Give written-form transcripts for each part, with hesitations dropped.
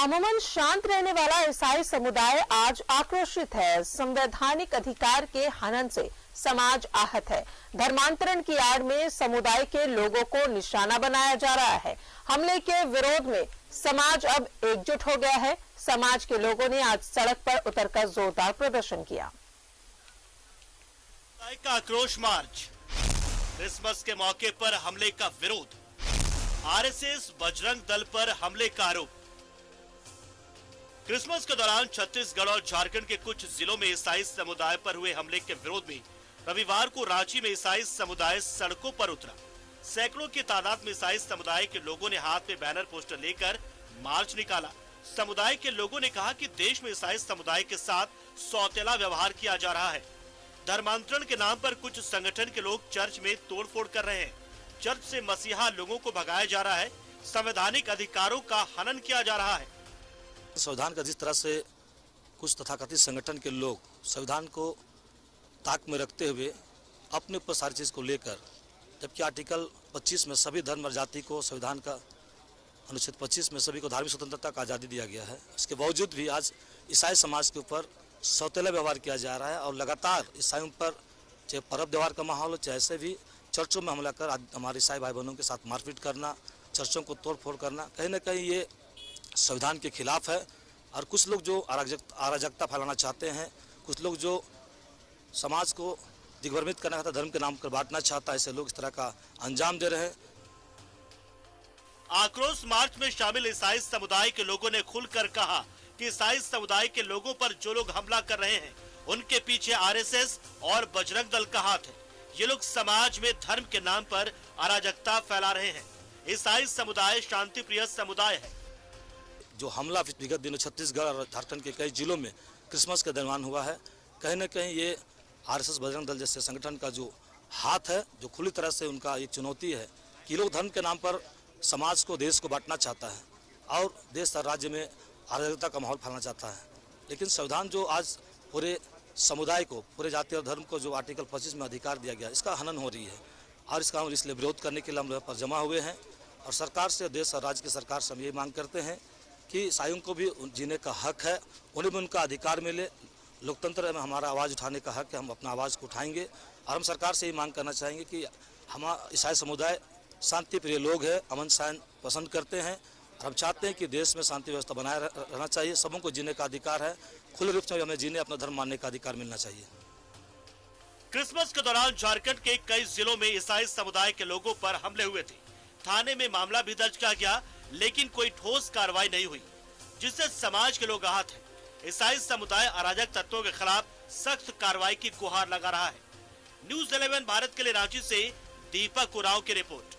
अमूमन शांत रहने वाला ईसाई समुदाय आज आक्रोशित है। संवैधानिक अधिकार के हनन से समाज आहत है। धर्मांतरण की आड़ में समुदाय के लोगों को निशाना बनाया जा रहा है। हमले के विरोध में समाज अब एकजुट हो गया है। समाज के लोगों ने आज सड़क पर उतरकर जोरदार प्रदर्शन किया। का आक्रोश मार्च, क्रिसमस के मौके पर हमले का विरोध, आरएसएस बजरंग दल पर हमले का आरोप। क्रिसमस के दौरान छत्तीसगढ़ और झारखंड के कुछ जिलों में ईसाई समुदाय पर हुए हमले के विरोध में रविवार को रांची में ईसाई समुदाय सड़कों पर उतरा। सैकड़ों की तादाद में ईसाई समुदाय के लोगों ने हाथ में बैनर पोस्टर लेकर मार्च निकाला। समुदाय के लोगों ने कहा कि देश में ईसाई समुदाय के साथ सौतेला व्यवहार किया जा रहा है। धर्मांतरण के नाम पर कुछ संगठन के लोग चर्च में तोड़फोड़ कर रहे हैं। चर्च से मसीहा लोगों को भगाया जा रहा है। संवैधानिक अधिकारों का हनन किया जा रहा है। संविधान का जिस तरह से कुछ तथाकथित संगठन के लोग संविधान को ताक में रखते हुए अपने ऊपर सारी चीज़ को लेकर, जबकि आर्टिकल 25 में सभी धर्म और जाति को, संविधान का अनुच्छेद 25 में सभी को धार्मिक स्वतंत्रता का आज़ादी दिया गया है, इसके बावजूद भी आज ईसाई समाज के ऊपर सौतेला व्यवहार किया जा रहा है। और लगातार ईसाइयों पर चाहे पर्व त्यौहार का माहौल हो, चाहे ऐसे भी चर्चों में हमला कर हमारे ईसाई भाई बहनों के साथ मारपीट करना, चर्चों को तोड़फोड़ करना, कहीं ना कहीं ये संविधान के खिलाफ है। और कुछ लोग जो अराजकता फैलाना चाहते हैं, कुछ लोग जो समाज को दिग्भ्रमित करना चाहता, धर्म के नाम पर बांटना चाहता, ऐसे लोग इस तरह का अंजाम दे रहे हैं। आक्रोश मार्च में शामिल ईसाई समुदाय के लोगों ने खुलकर कहा कि ईसाई समुदाय के लोगों पर जो लोग हमला कर रहे हैं उनके पीछे आरएसएस और बजरंग दल का हाथ है। ये लोग समाज में धर्म के नाम पर अराजकता फैला रहे हैं। ईसाई समुदाय शांति प्रिय समुदाय है। जो हमला विगत दिनों छत्तीसगढ़ और झारखंड के कई जिलों में क्रिसमस के दरमियान हुआ है, कहीं न कहीं ये आरएसएस बजरंग दल जैसे संगठन का जो हाथ है, जो खुली तरह से उनका एक चुनौती है कि लोग धर्म के नाम पर समाज को, देश को बांटना चाहता है और देश और राज्य में अराजकता का माहौल फैलाना चाहता है। लेकिन संविधान जो आज पूरे समुदाय को, पूरे जाति और धर्म को जो आर्टिकल 25 में अधिकार दिया गया, इसका हनन हो रही है। और इसका हम इसलिए विरोध करने के लिए हम पर जमा हुए हैं और सरकार से, देश और राज्य की सरकार से हम ये मांग करते हैं कि ईसाइयों को भी जीने का हक है, उन्हें भी उनका अधिकार मिले। लोकतंत्र में हमारा आवाज़ उठाने का हक है, हम अपना आवाज़ को उठाएंगे। और हम सरकार से ये मांग करना चाहेंगे कि हमारा ईसाई समुदाय शांति प्रिय लोग हैं, अमन शांति पसंद करते हैं और हम चाहते हैं कि देश में शांति व्यवस्था बनाए रहना चाहिए। सबों को जीने का अधिकार है, खुले रूप से हमें जीने, अपना धर्म मानने का अधिकार मिलना चाहिए। क्रिसमस के दौरान झारखंड के कई जिलों में ईसाई समुदाय के लोगों पर हमले हुए थे। थाने में मामला भी दर्ज किया गया, लेकिन कोई ठोस कार्रवाई नहीं हुई, जिससे समाज के लोग आहत हैं। ईसाई समुदाय अराजक तत्वों के खिलाफ सख्त कार्रवाई की गुहार लगा रहा है। न्यूज़ 11 भारत के लिए रांची से दीपक उरांव की रिपोर्ट।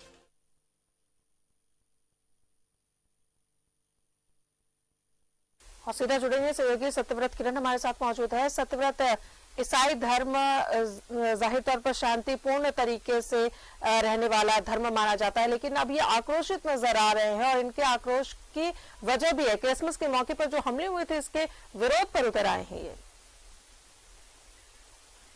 और सीधा जुड़ेंगे सहयोगी सत्यव्रत किरण हमारे साथ मौजूद है। सत्यव्रत, ईसाई धर्म जाहिर तौर पर शांतिपूर्ण तरीके से रहने वाला धर्म माना जाता है, लेकिन अब ये आक्रोशित नजर आ रहे हैं और इनके आक्रोश की वजह भी है क्रिसमस के मौके पर जो हमले हुए थे, इसके विरोध पर उतर आए हैं। ये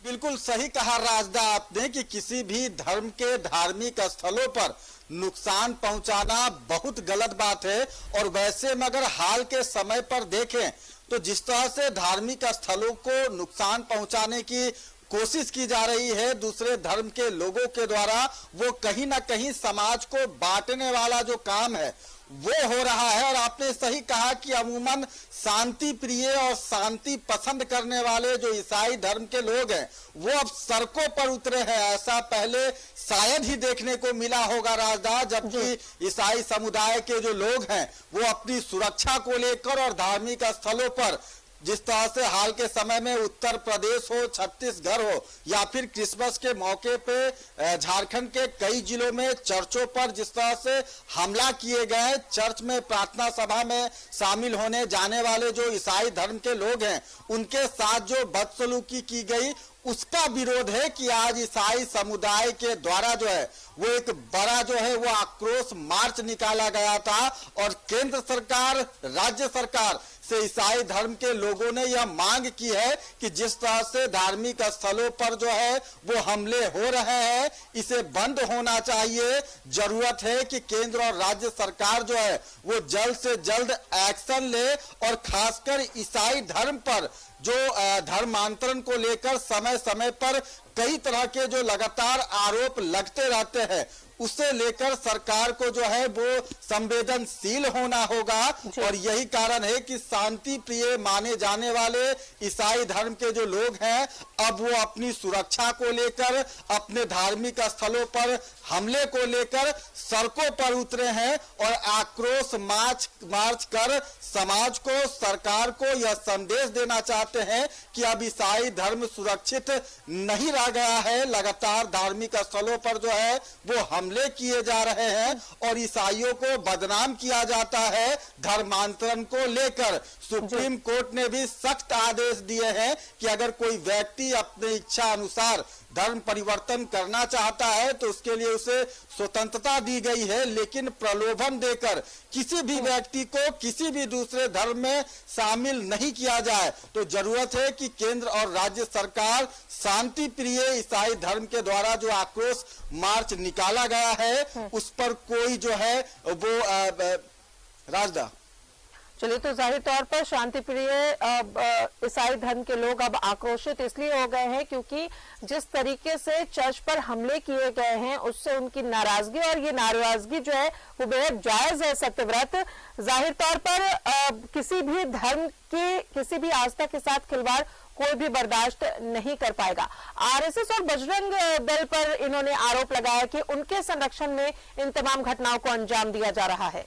बिल्कुल सही कहा राजदा आपने कि किसी भी धर्म के धार्मिक स्थलों पर नुकसान पहुंचाना बहुत गलत बात है। और वैसे में अगर हाल के समय पर देखें तो जिस तरह से धार्मिक स्थलों को नुकसान पहुंचाने की कोशिश की जा रही है दूसरे धर्म के लोगों के द्वारा, वो कहीं ना कहीं समाज को बांटने वाला जो काम है वो हो रहा है। और आपने सही कहा कि अमूमन शांति प्रिय और शांति पसंद करने वाले जो ईसाई धर्म के लोग हैं वो अब सड़कों पर उतरे हैं। ऐसा पहले शायद ही देखने को मिला होगा राजदा, जबकि ईसाई समुदाय के जो लोग हैं वो अपनी सुरक्षा को लेकर और धार्मिक स्थलों पर, जिस तरह से हाल के समय में उत्तर प्रदेश हो, छत्तीसगढ़ हो या फिर क्रिसमस के मौके पे झारखंड के कई जिलों में चर्चों पर जिस तरह से हमला किए गए, चर्च में प्रार्थना सभा में शामिल होने जाने वाले जो ईसाई धर्म के लोग हैं उनके साथ जो बदसलूकी की गई, उसका विरोध है कि आज ईसाई समुदाय के द्वारा जो है वो एक बड़ा जो है वो आक्रोश मार्च निकाला गया था और केंद्र सरकार, राज्य सरकार से ईसाई धर्म के लोगों ने यह मांग की है कि जिस तरह से धार्मिक स्थलों पर जो है वो हमले हो रहे हैं, इसे बंद होना चाहिए। जरूरत है कि केंद्र और राज्य सरकार जो है वो जल्द से जल्द एक्शन ले और खासकर ईसाई धर्म पर जो धर्मांतरण को लेकर समय समय पर कई तरह के जो लगातार आरोप लगते रहते हैं, उसे लेकर सरकार को जो है वो संवेदनशील होना होगा। और यही कारण है कि शांति प्रिय माने जाने वाले ईसाई धर्म के जो लोग हैं, अब वो अपनी सुरक्षा को लेकर, अपने धार्मिक स्थलों पर हमले को लेकर सड़कों पर उतरे हैं और आक्रोश मार्च कर समाज को, सरकार को यह संदेश देना चाहते हैं कि अब ईसाई धर्म सुरक्षित नहीं रह गया है। लगातार धार्मिक स्थलों पर जो है वो हमले किए जा रहे हैं और ईसाइयों को बदनाम किया जाता है। धर्मांतरण को लेकर सुप्रीम कोर्ट ने भी सख्त आदेश दिए हैं कि अगर कोई व्यक्ति अपनी इच्छा अनुसार धर्म परिवर्तन करना चाहता है तो उसके लिए उसे स्वतंत्रता दी गई है, लेकिन प्रलोभन देकर किसी भी व्यक्ति को किसी भी दूसरे धर्म में शामिल नहीं किया जाए। तो जरूरत है कि केंद्र और राज्य सरकार शांति प्रिय ईसाई धर्म के द्वारा जो आक्रोश मार्च निकाला गया है उस पर कोई जो है वो राजदा चलिए, तो जाहिर तौर पर शांति प्रिय ईसाई धर्म के लोग अब आक्रोशित इसलिए हो गए हैं क्योंकि जिस तरीके से चर्च पर हमले किए गए हैं उससे उनकी नाराजगी, और ये नाराजगी जो है वो बेहद जायज है। सत्यव्रत, जाहिर तौर पर किसी भी धर्म की, किसी भी आस्था के साथ खिलवाड़ कोई भी बर्दाश्त नहीं कर पाएगा। आरएसएस और बजरंग दल पर इन्होंने आरोप लगाया कि उनके संरक्षण में इन तमाम घटनाओं को अंजाम दिया जा रहा है।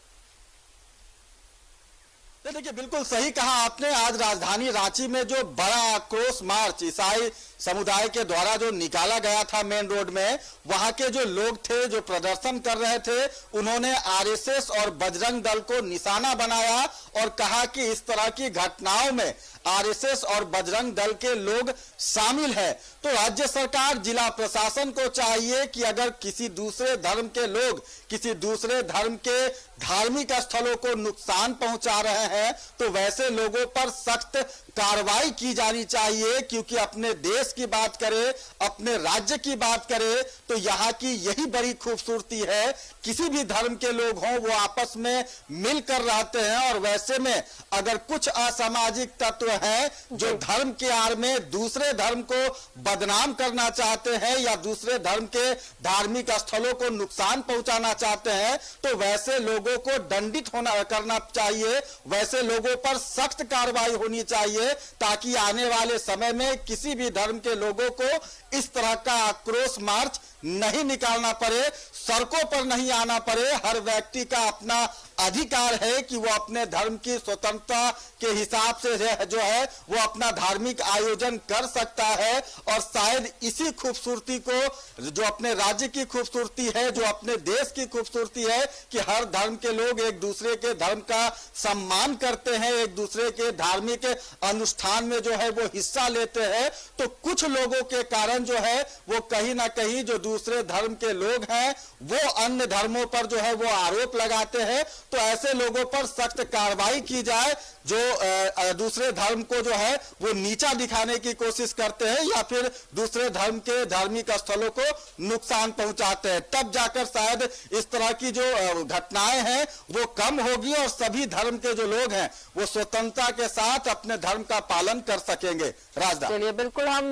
देखिए, बिल्कुल सही कहा आपने। आज राजधानी रांची में जो बड़ा आक्रोश मार्च ईसाई समुदाय के द्वारा जो निकाला गया था मेन रोड में, वहां के जो लोग थे जो प्रदर्शन कर रहे थे, उन्होंने आरएसएस और बजरंग दल को निशाना बनाया और कहा कि इस तरह की घटनाओं में आरएसएस और बजरंग दल के लोग शामिल है। तो राज्य सरकार, जिला प्रशासन को चाहिए कि अगर किसी दूसरे धर्म के लोग किसी दूसरे धर्म के धार्मिक स्थलों को नुकसान पहुंचा रहे हैं तो वैसे लोगों पर सख्त कार्रवाई की जानी चाहिए। क्योंकि अपने देश की बात करें, अपने राज्य की बात करें तो यहाँ की यही बड़ी खूबसूरती है, किसी भी धर्म के लोग हों वो आपस में मिलकर रहते हैं। और वैसे में अगर कुछ असामाजिक तत्व हैं जो धर्म के आड़ में दूसरे धर्म को बदनाम करना चाहते हैं या दूसरे धर्म के धार्मिक स्थलों को नुकसान पहुंचाना चाहते हैं तो वैसे लोगों को दंडित करना चाहिए, वैसे लोगों पर सख्त कार्रवाई होनी चाहिए ताकि आने वाले समय में किसी भी धर्म के लोगों को इस तरह का आक्रोश मार्च नहीं निकालना पड़े, सड़कों पर नहीं आना पड़े। हर व्यक्ति का अपना अधिकार है कि वो अपने धर्म की स्वतंत्रता के हिसाब से जो है वो अपना धार्मिक आयोजन कर सकता है। और शायद इसी खूबसूरती को, जो अपने राज्य की खूबसूरती है, जो अपने देश की खूबसूरती है कि हर धर्म के लोग एक दूसरे के धर्म का सम्मान करते हैं, एक दूसरे के धार्मिक अनुष्ठान में जो है वो हिस्सा लेते हैं। तो कुछ लोगों के कारण जो है वो कहीं ना कहीं जो दूसरे धर्म के लोग हैं वो अन्य धर्मों पर जो है वो आरोप लगाते हैं। तो ऐसे लोगों पर सख्त कार्रवाई की जाए जो दूसरे धर्म को जो है वो नीचा दिखाने की कोशिश करते हैं या फिर दूसरे धर्म के धार्मिक स्थलों को नुकसान पहुंचाते हैं। तब जाकर शायद इस तरह की जो घटनाएं हैं वो कम होगी और सभी धर्म के जो लोग हैं वो स्वतंत्रता के साथ अपने धर्म का पालन कर सकेंगे। राजदा, चलिए, बिल्कुल हम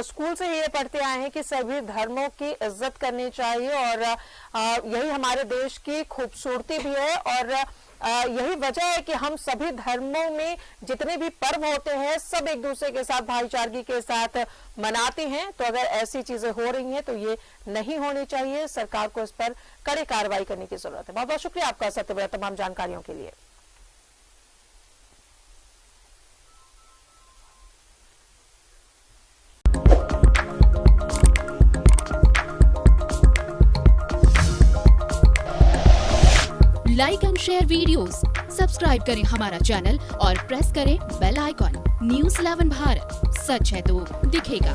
स्कूल से ये पढ़ते आए हैं कि सभी धर्मों की इज्जत करनी चाहिए और यही हमारे देश की खूबसूरती भी है। और यही वजह है कि हम सभी धर्मों में जितने भी पर्व होते हैं सब एक दूसरे के साथ भाईचारगी के साथ मनाते हैं। तो अगर ऐसी चीजें हो रही हैं तो ये नहीं होनी चाहिए, सरकार को इस पर कड़ी कार्रवाई करने की जरूरत है। बहुत बहुत शुक्रिया आपका सत्यव्रत, तमाम जानकारियों के लिए। Like and share videos, subscribe करें हमारा चैनल और प्रेस करें बेल आइकॉन। न्यूज़ 11 भारत, सच है तो दिखेगा।